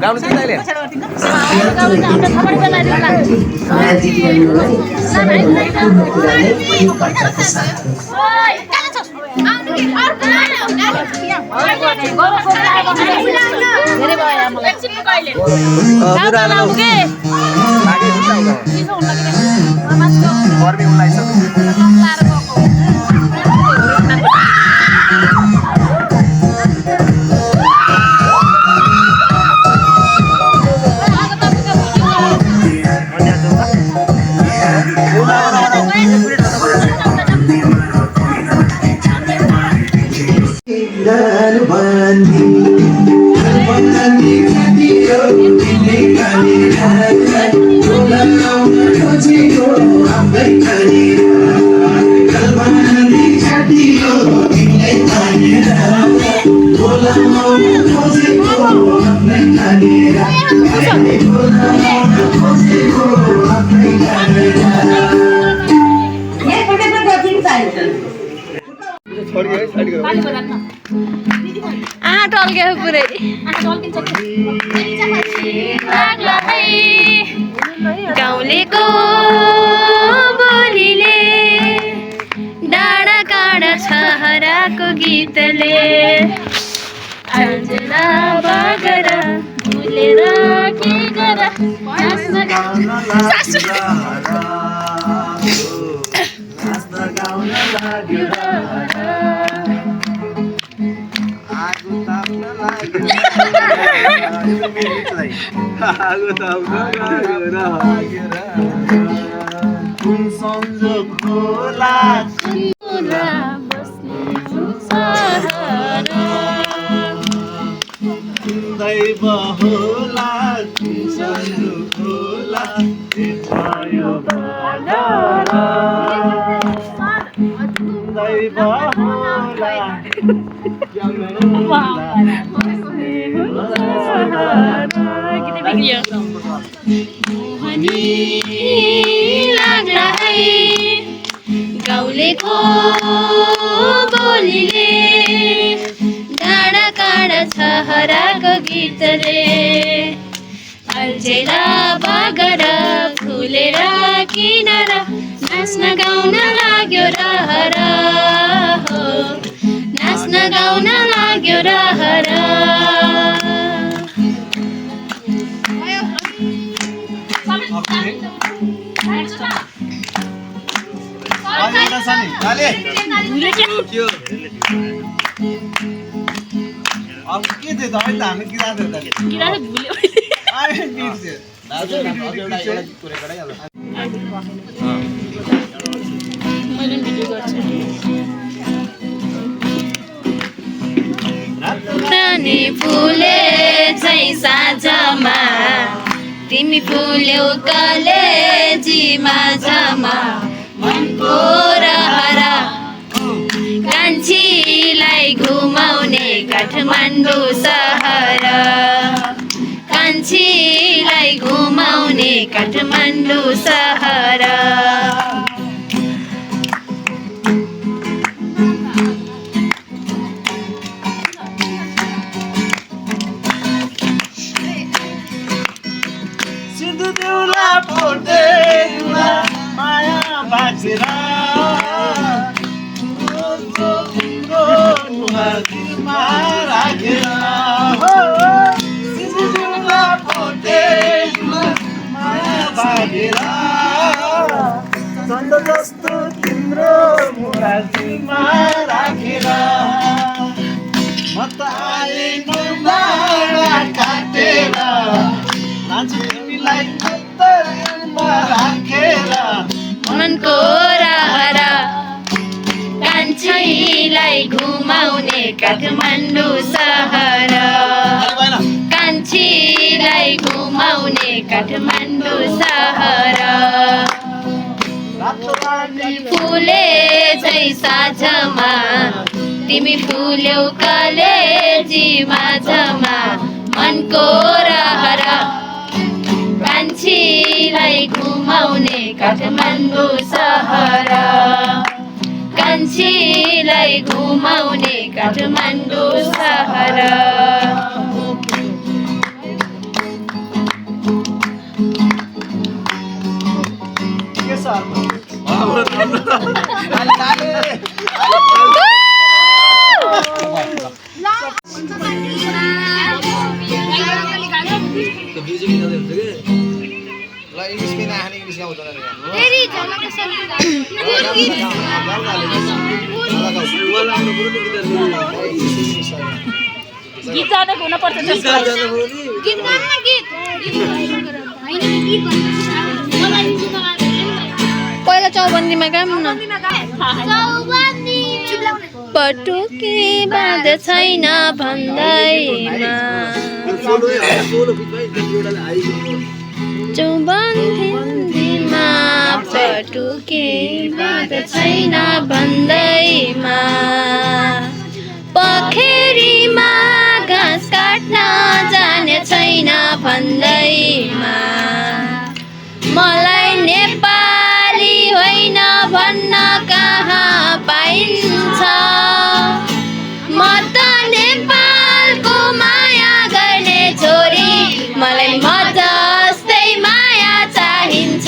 गाउनु चाहिँ तैँले टल्क्यो पुरै गाउँलेको बोलीले डाँडा काँडा छहराको गीतले आजला बागर भुलेर के गर लाग्ला है गाउँलेको बोलीले डाँडा काँडा छहराको गीतले अल्झेला बागर फुलेर किनार नाच्न गाउन लाग्यो रहर हो नाच्न गाउन लाग्यो रहर अब के थियो त अहिले त हामी गिराएको थियो त गिराले भुल्यो अहिले बिर्स्यो मैले भिडियो गर्छु रानी फुले चाहिँ साँझमा तिमी फुल्यौ कलेजीमा जमा मनको रहर कान्छीलाई घुमाउने काठमाडौँ सहर कान्छीलाई घुमाउने काठमाडौँ सहर माया बाजेर राखेर माया बाजेर चन्द जस्तो तिम्रो मुराजीमा राखेर म त आएको डाँडा काटेर लान्छु तिमीलाई राखेर मनको रहर कान्छीलाई घुमाउने काठमाडौँ सहर कान्छीलाई घुमाउने काठमाडौँ सहर फुले चाहिँ साँझमा तिमी फुल्यौ कलेजीमा जमा मनको रहर कान्छीलाई घुमाउने काठमाडौँ सहर कान्छीलाई घुमाउने काठमाडौँ सहर ल इङ्ग्लिसमै नआख्ने इङ्ग्लिस गाउँदैन रे तेरी झलक गीत जानेको हुनुपर्छ त्यसको लागि। गीत गाउँ न गीत पहिला चौबन्दीमा गाउँ न पटुकी बाँध छैन भन्दैमा चौबन्दीमा पटुकी बाँध छैन भन्दैमा पखेरीमा घाँस काट्न जाने छैन भन्दैमा मलाई नेपाली होइन भन्न कहाँ पाइन्छ म त नेपालको माया गर्ने छोरी मलाई म जस्तै माया चाहिन्छ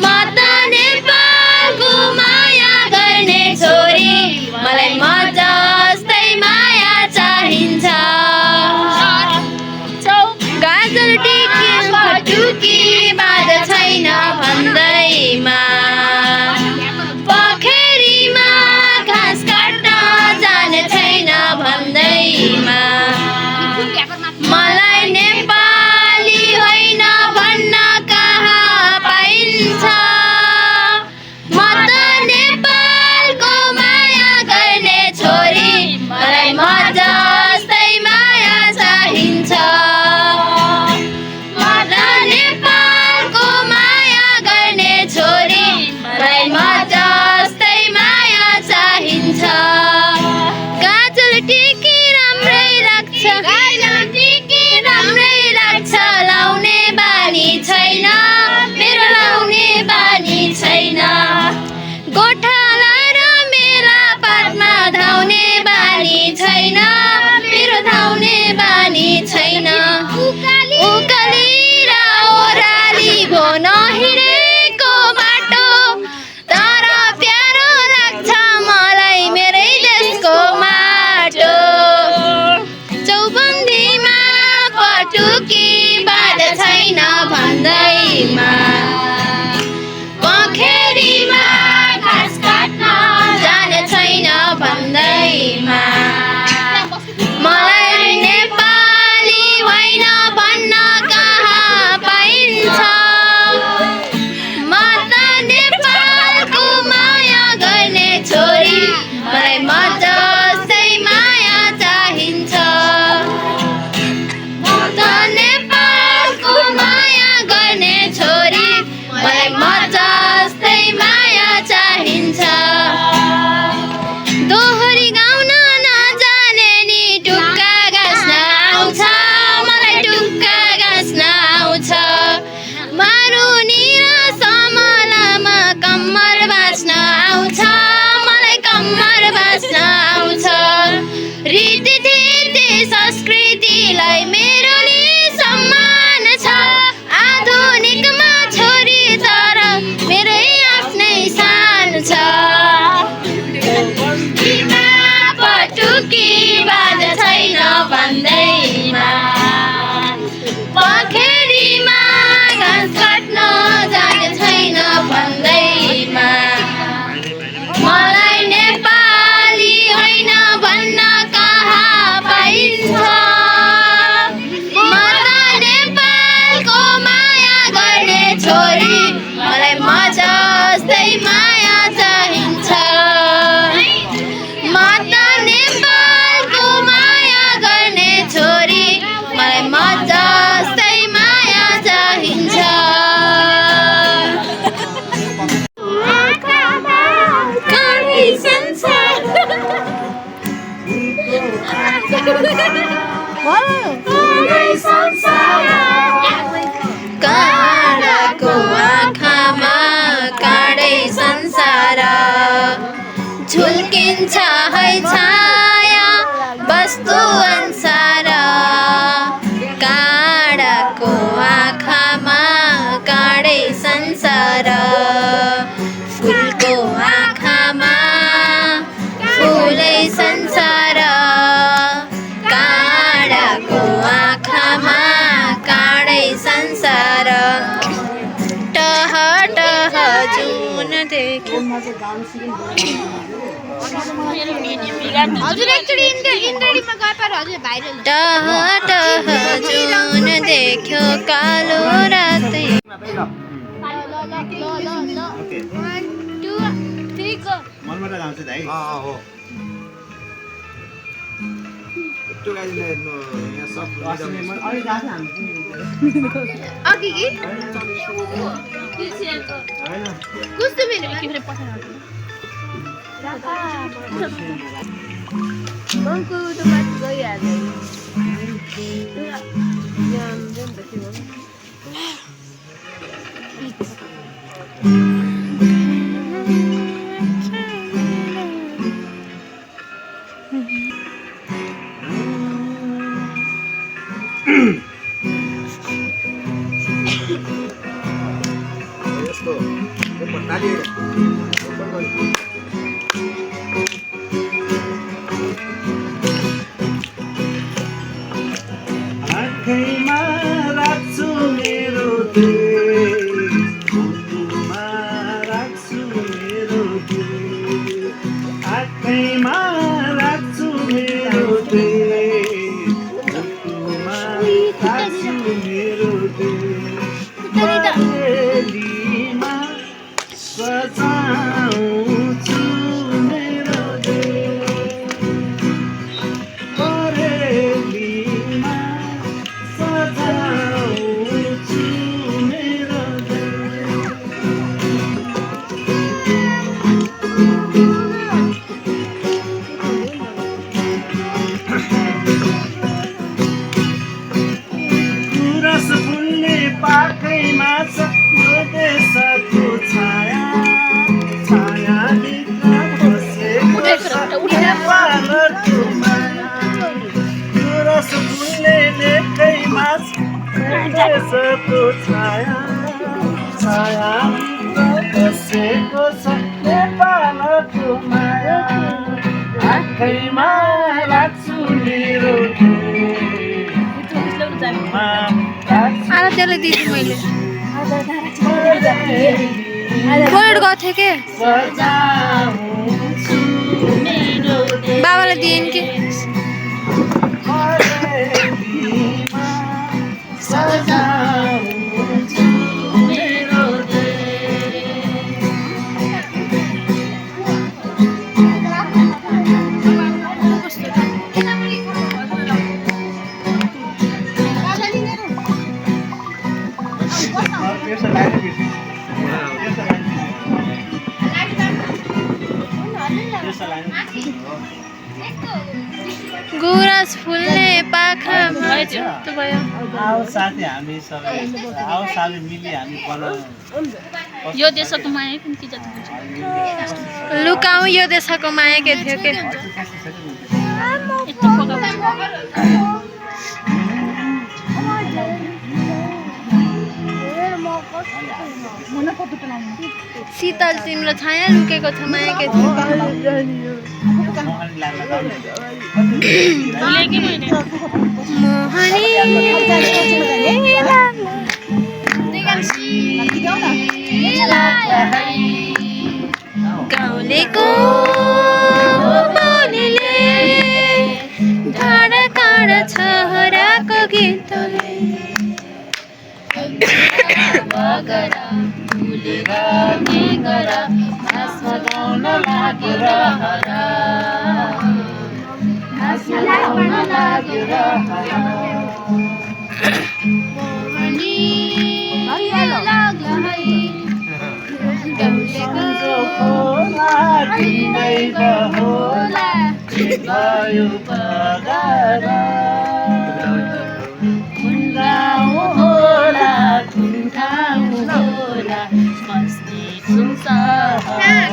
म त नेपालको माया गर्ने छोरी मलाई म जस्तै माया चाहिन्छ गाजर टिकी पटुकी बाँध छैन भन्दैमा पखेरीमा घाँस काट्न जाने छैन भन्दैमा मलाई नेपाली होइन भन्न कहाँ पाइन्छ म त नेपालको माया गर्ने छोरी मलाई म जस्तै माया चाहिन्छ म त नेपालको माया गर्ने छोरी मलाई म जस्तै माया चाहिन्छ गाजर टिकी राम्रै लाग्छ राम्रै लाग्छ लाउने बानी छैन मेरो लाउने बानी छैन गोठाला र मेला पातमा धाउने बानी छैन मेरो धाउने बानी छैन उकाली र ओह्राली भो नहिँडेको बाटो तर प्यारो लाग्छ मलाई मेरै देशको माटो चौबन्दीमा पटुकी बाँध छैन भन्दैमा पखेरीमा घाँस काट्न जाने छैन भन्दैमा मलाई नेपाली होइन भन्न कहाँ पाइन्छ म त नेपालको माया गर्ने छोरी मलाई म जस्तै माया चाहिन्छ म त नेपालको माया गर्ने छोरी मलाई म जस्तै माया चाहिन्छ दोहोरी गाउन नजाने नि टुक्का गाँस्न आउँछ मलाई टुक्का गाँस्न आउँछ मारुनी र समलामा कम्मर बाँच्न आउँछ मलाई कम्मर बाँच्न आउँछ रीतिथिति संस्कृतिलाई मेरो नि सम्मान छ आधुनिकमा छोरी तर मेरै आफ्नै शान छ पटुकी बाँध छैन भन्दैमा पखेरीमा घाँस काट्न जाने छैन भन्दैमा मलाई नेपाली होइन भन्न कहाँ पाइन्छ म त नेपालको माया गर्ने छोरी मलाई म जस्तै माया चाहिन्छ म त नेपालको माया गर्ने छोरी मलाई म जस्तै माया चाहिन्छ काँडै संसार काँडाको आँखामा काँडै संसार झुल्किन्छ है छाया वस्तु अनुसार काँडाको आँखामा काँडै संसार फुलको आँखामा फुलै संसार काँडाको आँखा हजुर एकचोटि इन्डरीमा गए पर हजुर भाइरल टह टह जुन देख्यो कालो रातै ओके 1 2 3 गो मनबाट जान्छ त है हो त्यो गाडीले यहाँ सब अलि जान्छ हामी अघि कि कस्तो मेरो मनको त माथि गइहाल्छ यस्तो ताली आँखैमा राख्छु मेरो देश मुटुमा राख्छु मेरो देश आँखैमा राख्छु मेरो देश मुटुमा राख्छु मेरो देश परेलीमा सजाउँछु मेरो देश परेलीमा सजाउँछु मेरो देश गुराँस फुल्ने पाखैमा छ यो देशको छाया छायाभित्र बसेको छ नेपालको माया गुराँस फुल्ने लेखैमा छ यो देशको छाया छायाभित्र बसेको छ नेपालको माया आँखैमा राख्छु मेरो आराध्यलाई दिन्छु मैले बोर्ड गएको थिएँ के बाबालाई दिएँ कि गुराँस फुल्ने पाखामा त्यो भयो आओ साथी हामी सबै आओ साथी मिली हामी बनाउँ यो देशको माया कुन के जति हुन्छ लुकाऊ यो देशको माया के थियो के यस्तो पकाउँछ शीतल तिम्रो छाया लुकेको छ माया के थियो गाउँलेको बोलीले डाँडा काँडा छोराको गीतले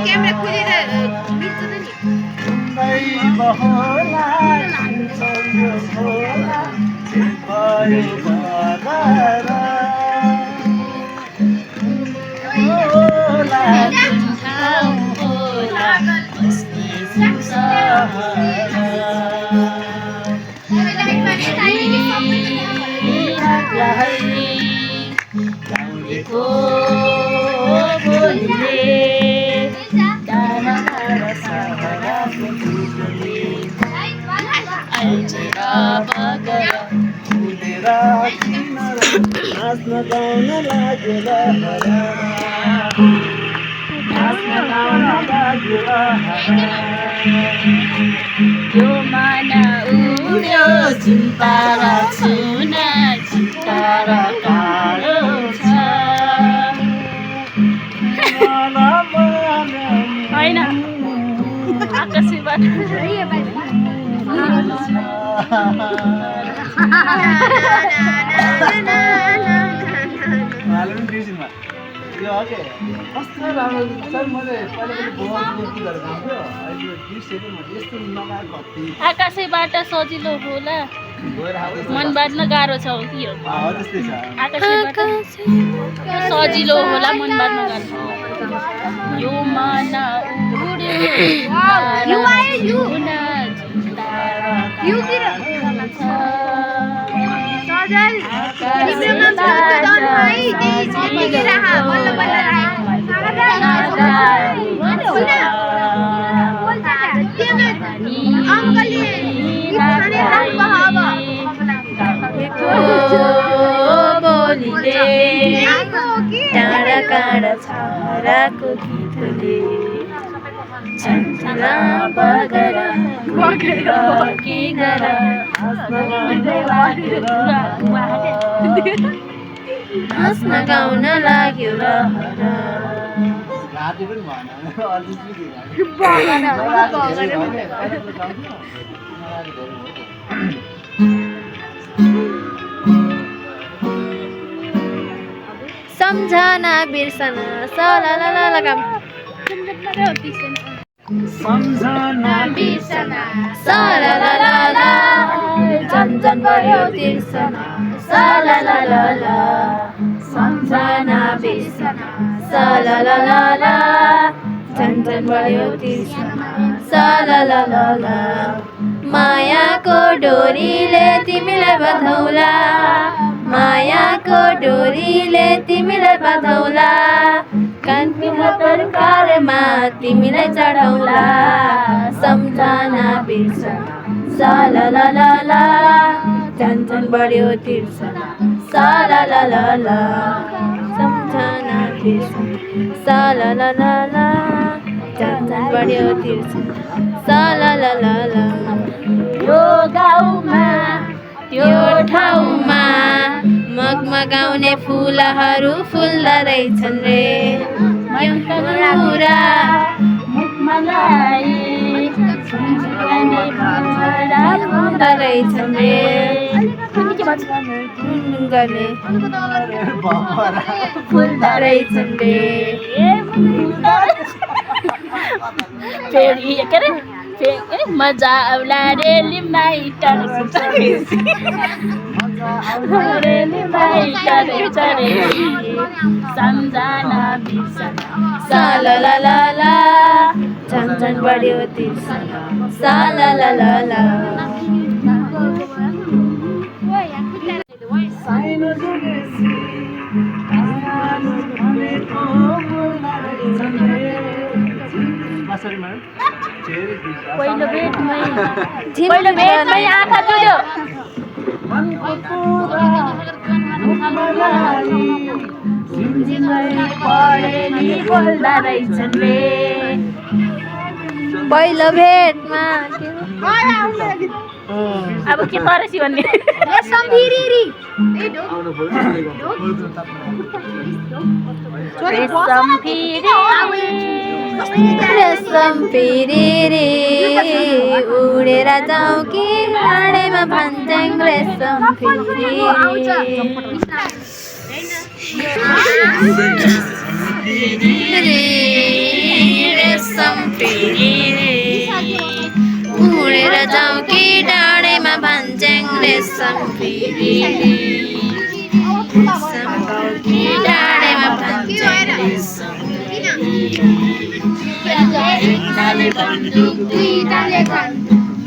क्यामेरा खुलेर नाच्न गाउन लाग्यो लहरा नाच्न गाउन लाग्यो यो मन उड्यो चिन्तारा छुन चिन्तारा कालो छ होइन आकाशबाट यो अझै कस्तो राम्रो सर मैले पहिला पनि बहुत गीतहरू गाउँथ्यो अहिले बिर्सेको मैले यस्तो नगाएको आकाशबाट सजिलो होला मन बाँध्न गाह्रो छ हो कि हो त्यस्तै छ आकाशबाट सजिलो होला मन बाँध्न गाह्रो यो मन उड्यो बोलीले टाढा काँडा छराको गीतले छन्छला बगरा के गरा हाँस्न गाउन लाग्यो र राति पनि सम्झना बिर्सना सला काम सम्झना बिर्सना सला झन्झन बढ्यो तिर्सना सला सम्झना बिर्सना सला झन्झन बढ्यो तिर्सना सला मायाको डोरीले तिमीलाई बधाउला मायाको डोरीले तिमीलाई बधाउला कानपिना तरकारमा तिमीलाई चढाउला सम्झना बिर्सना सला झन्झन बढ्यो तिर्सना सला सम्झना बिर्सना सला झन्झन बढ्यो तिर्सना सला यो गाउँमा त्यो ठाउँमा मगमगाउने फुलहरू फुल्दा रहेछन् रे कुरा मुखमा लाई फुल्दा रहेछन् रे गर्ने फुल्दा रहेछन् रे फेरि के अरे मजा आउला रे लिम्बाई सम्झना बिर्सना सला झन्झन बढ्यो तिर्सना सला पहिलो भेटमै आँखा जुड्यो बोल्दा रहेछन् रे पहिलो भेटमा अब के गरेसी भन्ने रेशम फेरि उडेर जाउँ कि डाँडेमा भन्छन् रेशम फेरि रेशम फेरि उडेर जाउँ कि डाँडेमा भन्छन् रेशम फेरि डाँडेमा भन्छन् रेशम एकताले बन्दुक दुईटाले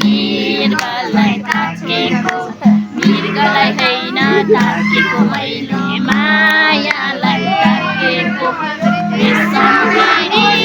मृगलाई ताकेको मृगलाई होइन ताकेको मैले मायालाई ताकेको रेशम फेरि